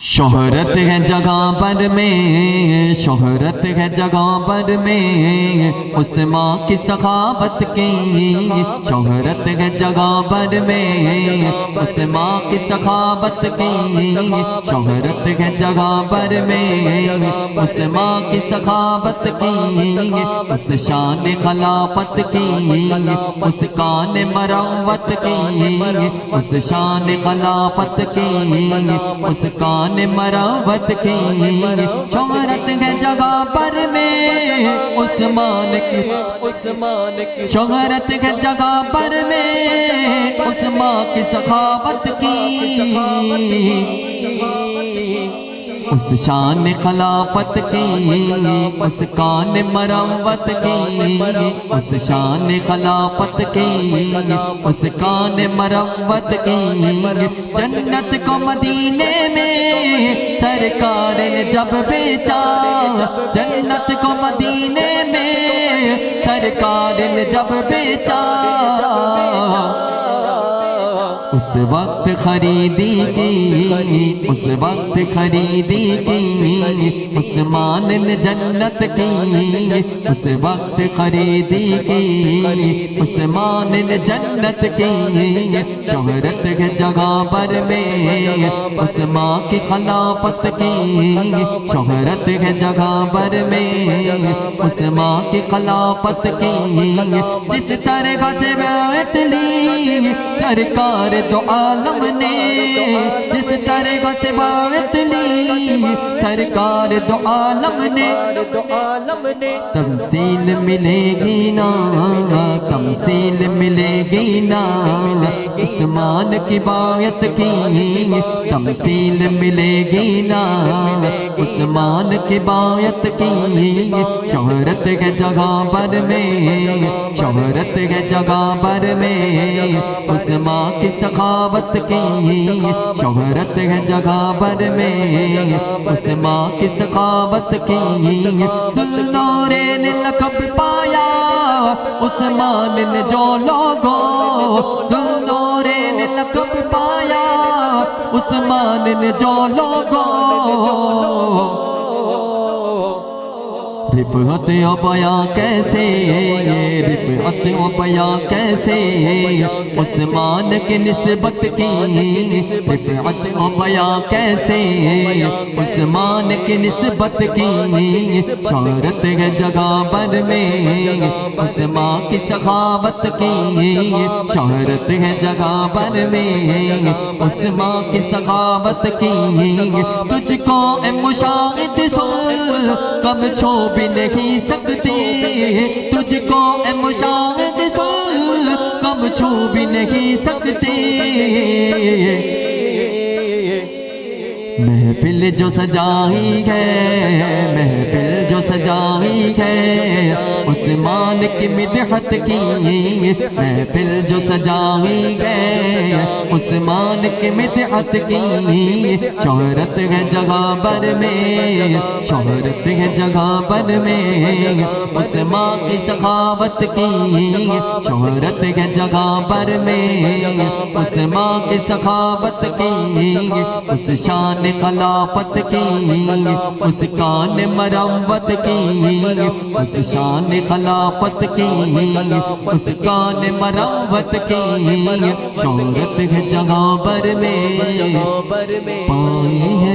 شہرت ہے جگہ پر میں، شہرت ہے جگہ پر میں اس ماں کی سخاوت کی، شہرت ہے جگہ پر میں اس ماں کی سخاوت کی، شہرت ہے جگہ پر میں اس ماں کی سخاوت کی، اس شان خلافت کی، اس کان مروت کی، اس شان خلافت کی، اس کان مروت کی، شہرت ہے جگہ پر میں عثمان کی، شہرت ہے جگہ پر میں عثمان کی سخاوت کی، اس شان خلافت کی، اس کان مروت کی، اس شان خلافت کی، اس کان مروت کی، جنت کو مدینے میں سرکار نے جب بیچا، جنت کو مدینے میں سرکار نے جب بیچا، اس وقت خریدی کی، اس وقت خریدی کی عثمان نے جنت کی، اس وقت خریدی کی عثمان نے جنت کی، شہرت ہے جگہ پر میں عثمان کی خلافت کی، شہرت ہے جگہ پر میں عثمان کی خلافت کی، جس طرح سے بیعت لی سرکار دو عالم نے، جس طرح سے بیعت لی سرکار دو عالم نے، تمثیل ملے گی نا، تمثیل ملے گی نا عثمان کی بیعت کی، تمثیل ملے گی نا عثمان کی بیعت کی، شہرت ہے جگہ پر میں، شہرت ہے جگہ پر میں عثمان کی سخاوت کی، شہرت ہے جگہ پر میں عثمان کی سخاوت کی، ذوالنورین نے لقب پایا عثمان نے جو لوگوں، ذوالنورین نے لقب پایا عثمان نے جو لوگوں، رفعت و بیاں کیسے، رفعت و بیاں کیسے عثمان کی نسبت کی، رفعت و بیاں کیسے عثمان کی نسبت کی، شہرت ہے جگہ پر میں عثمان کی سخاوت کی، شہرت ہے جگہ پر میں عثمان کی سخاوت کی، تجھ کو اے مشاہد سن کب چھو بھی نہیں سکتی، تجھ کو اے مشاہد سن کب چھو بھی نہیں سکتی، محفل جو سجائی ہے، محفل جو سجائی ہے عثمان کی مدحت کی، محفل جو سجائی ہے عثمان کی مدحت کی، شہرت ہے جگہ پر میں، شہرت ہے جگہ پر میں عثمان کی سخاوت کی، شہرت ہے جگہ پر میں عثمان کی سخاوت کی، اس شان خلافت کی، اس کان مروت کی، اس شان خلافت کی، اس کان مروت کی، شہرت ہے جگہ پر میں پائی ہے